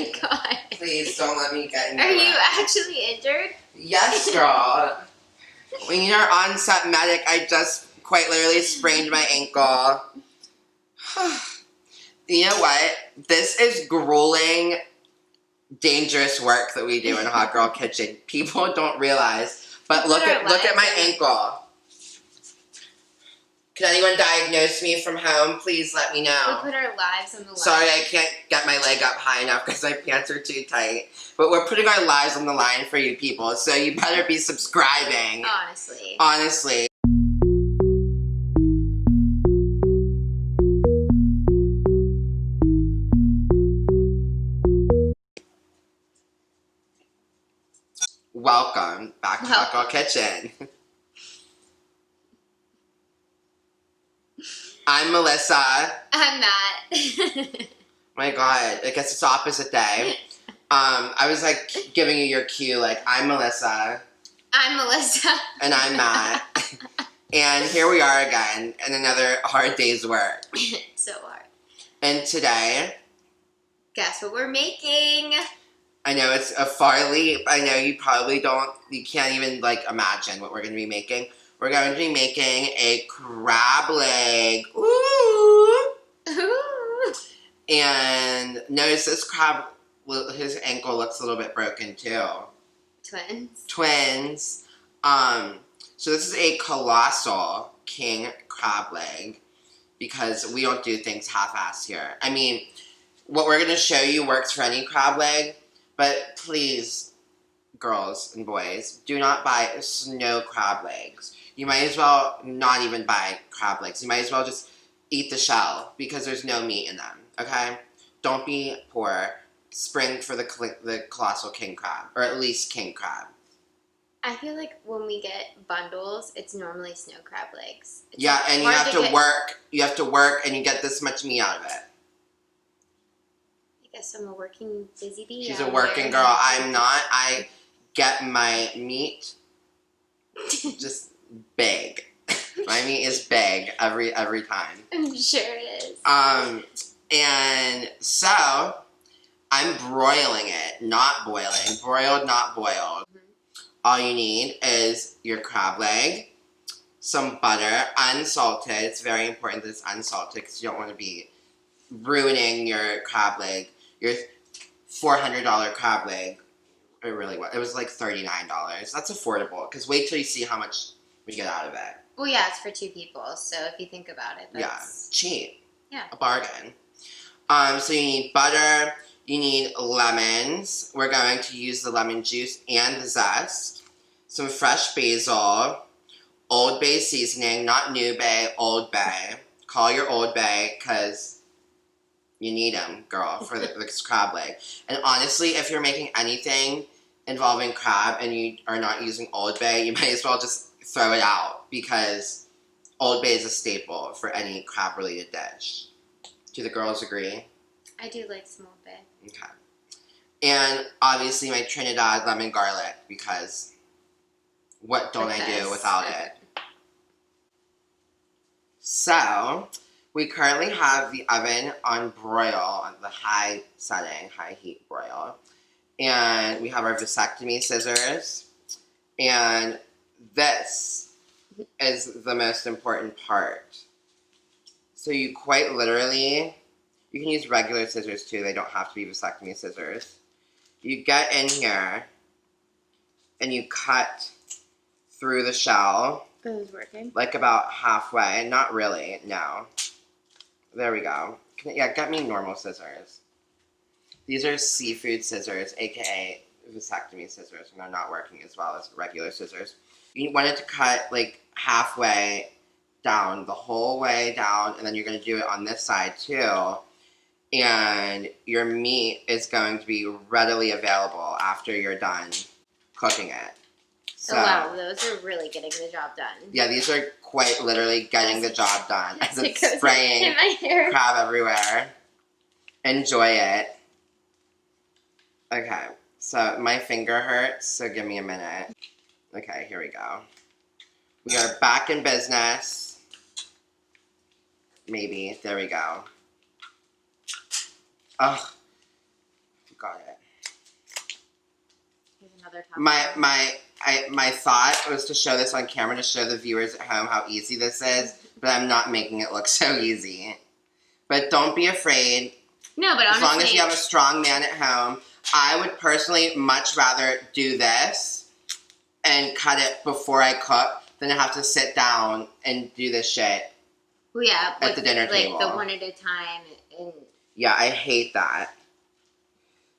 my god. Please don't let me get injured. Are you actually injured? Yes, girl. When you're on set medic, I just quite literally sprained my ankle. You know what? This is grueling, dangerous work that we do in Hot Girl Kitchen. People don't realize. But look at my ankle. Can anyone diagnose me from home? Please let me know. We put our lives on the line. Sorry, I can't get my leg up high enough because my pants are too tight. But we're putting our lives on the line for you people, so you better be subscribing. Honestly. Honestly. Welcome back to Hot Girl Kitchen. I'm Melissa. I'm Matt. My God, I guess it's opposite day. I was like giving you your cue, like, I'm Melissa. I'm Melissa. And I'm Matt. And here we are again in another hard day's work. So hard. And today, guess what we're making? I know it's a far leap. I know you can't even like imagine what we're going to be making. We're going to be making a crab leg. Ooh! Ooh. And notice this crab, his ankle looks a little bit broken too. Twins. So this is a colossal king crab leg because we don't do things half-assed here. I mean, what we're going to show you works for any crab leg, but please, girls and boys, do not buy snow crab legs. You might as well not even buy crab legs. You might as well just eat the shell because there's no meat in them, okay? Don't be poor. Spring for the colossal king crab, or at least king crab. I feel like when we get bundles, it's normally snow crab legs. It's yeah, and you have to work. You have to work, and you get this much meat out of it. I guess I'm a working busy bee. She's a working girl. I'm not. I get my meat just big. My meat is big every time. I'm sure it is. And so I'm broiling it, not boiling. Broiled, not boiled. Mm-hmm. All you need is your crab leg, some butter, unsalted. It's very important that it's unsalted because you don't want to be ruining your crab leg. Your $400 crab leg. It really was. It was like $39. That's affordable because wait till you see how much we get out of it. Well, yeah, it's for two people, so if you think about it, that's... Yeah, cheap. Yeah. A bargain. So you need butter, you need lemons. We're going to use the lemon juice and the zest. Some fresh basil, Old Bay seasoning, not New Bay, Old Bay. Call your Old Bay, because you need them, girl, for this crab leg. And honestly, if you're making anything involving crab and you are not using Old Bay, you might as well just throw it out because Old Bay is a staple for any crab-related dish. Do the girls agree? I do like some Old Bay. Okay. And obviously my Trinidad lemon garlic because what don't I do without it? So, we currently have the oven on broil, on the high setting, high heat broil. And we have our vasectomy scissors. And this is the most important part. So you quite literally, you can use regular scissors too, they don't have to be vasectomy scissors. You get in here and you cut through the shell. It was working. Like about halfway, not really, no. There we go. Get me normal scissors. These are seafood scissors, aka vasectomy scissors, and they're not working as well as regular scissors. You want it to cut like halfway down, the whole way down, and then you're going to do it on this side too. And your meat is going to be readily available after you're done cooking it. So, oh wow, those are really getting the job done. Yeah, these are quite literally getting the job done. As it's spraying in my hair. Crab everywhere. Enjoy it. Okay, so my finger hurts, so give me a minute. Okay, here we go. We are back in business. Maybe. There we go. Ugh. got it. Here's another top. My thought was to show this on camera to show the viewers at home how easy this is, but I'm not making it look so easy. But don't be afraid. No, but honestly, as long as you have a strong man at home, I would personally much rather do this and cut it before I cook than to have to sit down and do this shit. Well, yeah, at the dinner table. Like the one at a time. And yeah, I hate that.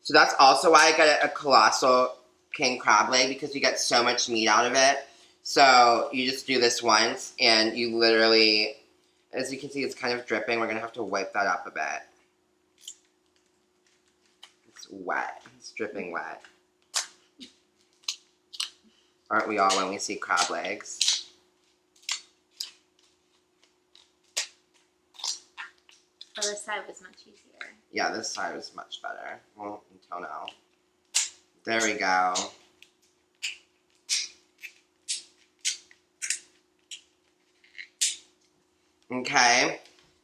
So that's also why I got a colossal king crab leg, because you get so much meat out of it. So you just do this once, and you literally, as you can see, it's kind of dripping. We're going to have to wipe that up a bit. It's wet. It's dripping wet. Aren't we all when we see crab legs? Oh, this side was much easier. Yeah, this side was much better. Well, until now. There we go. Okay.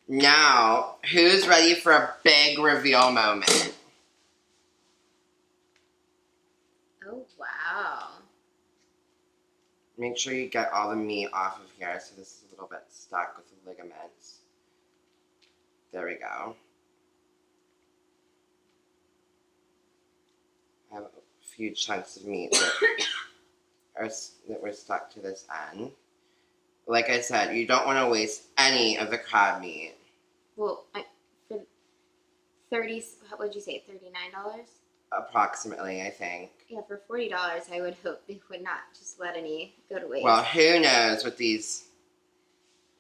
Now, who's ready for a big reveal moment? Oh, wow. Make sure you get all the meat off of here, so this is a little bit stuck with the ligaments. There we go. I have a few chunks of meat that were stuck to this end. Like I said, you don't want to waste any of the crab meat. Well, for 30, what would you say, $39? Approximately, I think. Yeah, for $40, I would hope they would not just let any go to waste. Well, who knows what these...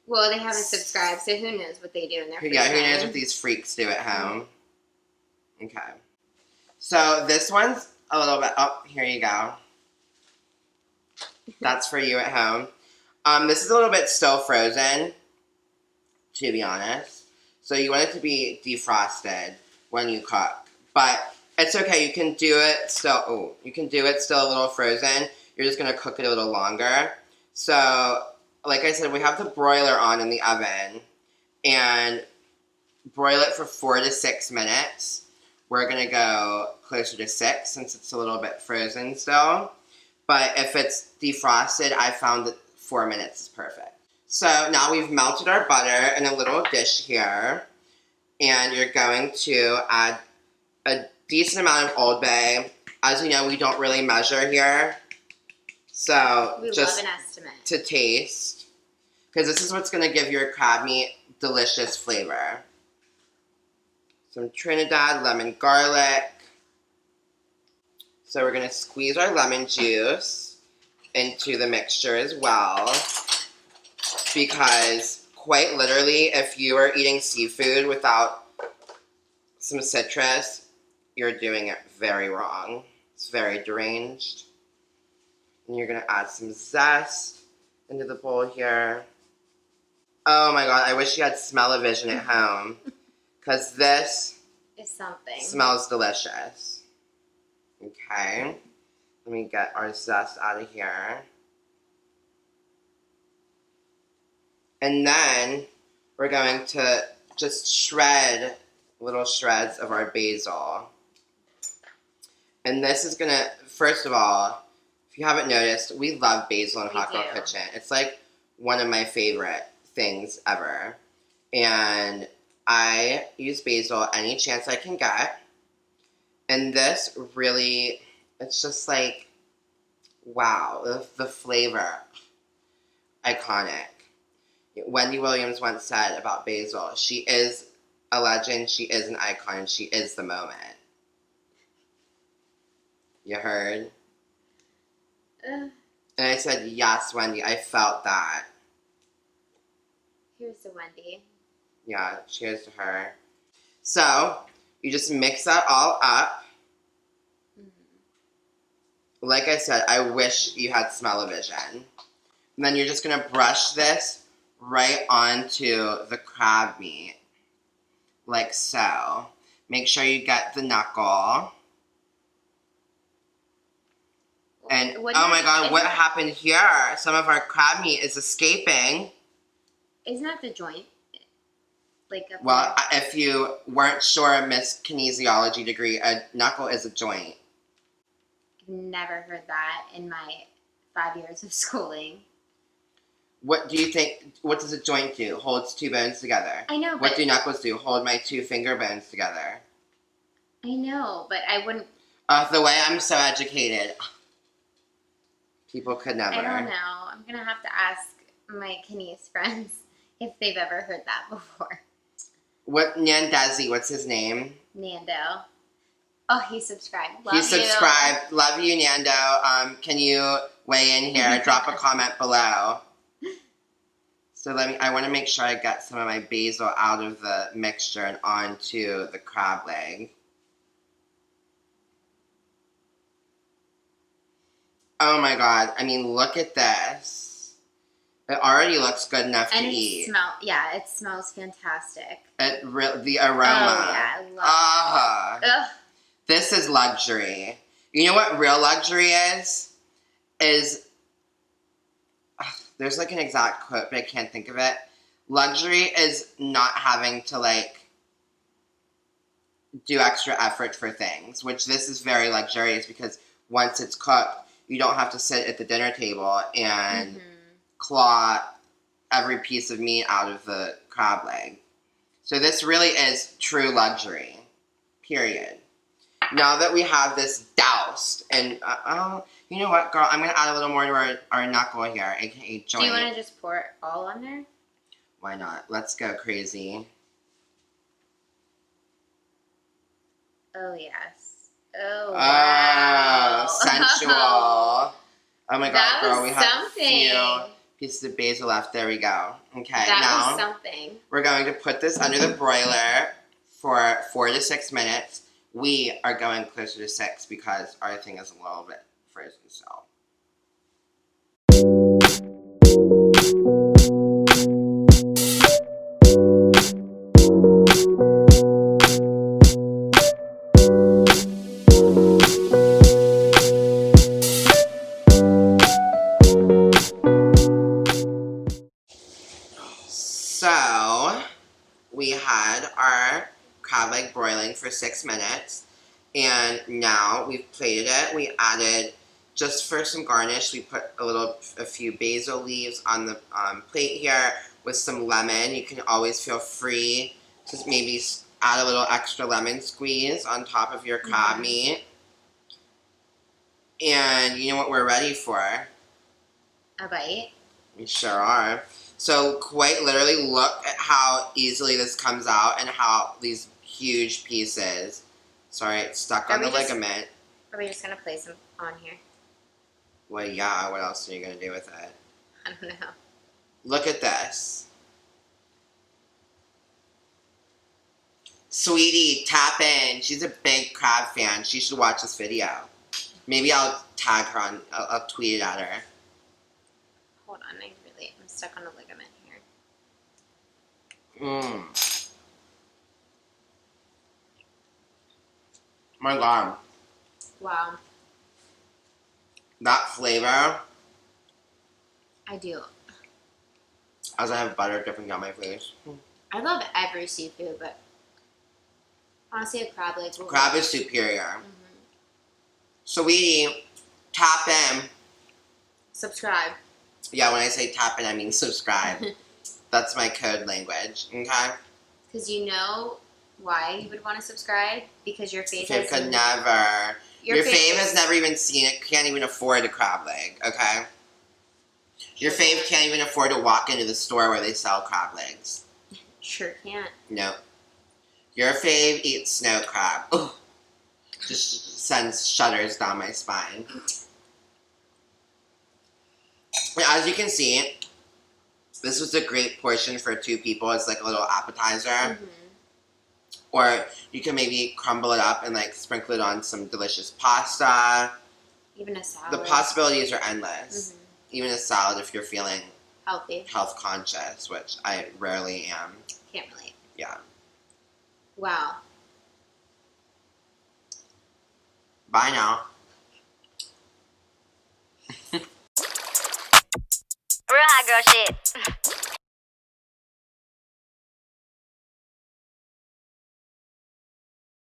Well, they haven't subscribed, so who knows what they do in their free Yeah, who time. knows what these freaks do at home. Okay. So this one's a little bit... Oh, here you go. That's for you at home. This is a little bit still frozen, to be honest. So you want it to be defrosted when you cook. But it's okay. You can do it still... Oh, you can do it still a little frozen. You're just going to cook it a little longer. So... Like I said, we have the broiler on in the oven, and broil it for 4 to 6 minutes. We're going to go closer to 6 since it's a little bit frozen still. But if it's defrosted, I found that 4 minutes is perfect. So now we've melted our butter in a little dish here, and you're going to add a decent amount of Old Bay. As you know, we don't really measure here. So we just love an estimate. To taste, because this is what's going to give your crab meat delicious flavor. Some Trinidad lemon garlic. So we're going to squeeze our lemon juice into the mixture as well, because quite literally, if you are eating seafood without some citrus, you're doing it very wrong. It's very deranged. And you're going to add some zest into the bowl here. Oh my god, I wish you had smell-o-vision at home. Because this is something. Smells delicious. Okay. Let me get our zest out of here. And then we're going to just shred little shreds of our basil. And this is going to, first of all, if you haven't noticed, we love basil in Hot Girl Kitchen. It's like one of my favorite things ever. And I use basil any chance I can get. And this really, it's just like, wow, the flavor. Iconic. Wendy Williams once said about basil, she is a legend, she is an icon, she is the moment. You heard? And I said, yes, Wendy, I felt that. Here's to Wendy. Yeah, cheers to her. So, you just mix that all up. Mm-hmm. Like I said, I wish you had smell-o-vision. And then you're just going to brush this right onto the crab meat. Like so. Make sure you get the knuckle. And, oh my god, what happened here? Some of our crab meat is escaping. Isn't that the joint? like a... Well, if you weren't sure, Miss Kinesiology degree, a knuckle is a joint. I've never heard that in my 5 years of schooling. What do you think? What does a joint do? Holds two bones together. I know, What do knuckles do? Hold my two finger bones together. I know, but I wouldn't... The way I'm so educated. People could never. I don't know. I'm going to have to ask my kines friends if they've ever heard that before. What, Nandezi, what's his name? Nando. Oh, he subscribed. Love He subscribed. Love you, Nando. Can you weigh in here? Drop a comment below. So I want to make sure I get some of my basil out of the mixture and onto the crab leg. Oh my god. I mean, look at this. It already looks good enough to eat. It smells fantastic. The aroma. Oh, yeah, I love it. This is luxury. You know what real luxury is? There's like an exact quote, but I can't think of it. Luxury is not having to do extra effort for things, which this is very luxurious because once it's cooked, you don't have to sit at the dinner table and claw every piece of meat out of the crab leg. So this really is true luxury, period. Now that we have this doused, and you know what, girl, I'm going to add a little more to our knuckle here, aka joint. Do you want to just pour it all on there? Why not? Let's go crazy. Oh, yes. Oh, wow. Sensual. Oh, my God, girl, we have something. a few pieces of basil left. There we go. Okay, that was something. We're going to put this under the broiler for 4 to 6 minutes. We are going closer to 6 because our thing is a little bit frozen, so. So, we had our crab leg broiling for 6 minutes, and now we've plated it. We added, just for some garnish, we put a few basil leaves on the plate here with some lemon. You can always feel free to maybe add a little extra lemon squeeze on top of your crab meat. And you know what we're ready for? A bite? We sure are. So quite literally, look at how easily this comes out and how these huge pieces. Sorry, it's stuck on the ligament. Are we just going to place them on here? Well, yeah, what else are you going to do with it? I don't know. Look at this. Sweetie, tap in. She's a big crab fan. She should watch this video. Maybe I'll tag her on, I'll tweet it at her. Hold on, I'm stuck on a ligament here. My God. Wow. That flavor. I do. As I have butter dripping down my face. I love every seafood, but honestly, a crab leg. Crab is superior. Sweetie, tap in. Subscribe. Yeah, when I say tap in, I mean subscribe. That's my code language, okay? Because you know why you would want to subscribe? Because your face has never. Your fave has never even seen it, can't even afford a crab leg, okay? Your fave can't even afford to walk into the store where they sell crab legs. Sure can't. No. Your fave eats snow crab. Ugh. Just sends shudders down my spine. As you can see, this was a great portion for 2 people. It's like a little appetizer. Or you can maybe crumble it up and sprinkle it on some delicious pasta. Even a salad. The possibilities are endless. Even a salad if you're feeling healthy, health conscious, which I rarely am. Can't relate. Yeah. Wow. Bye now. Real hot girl shit.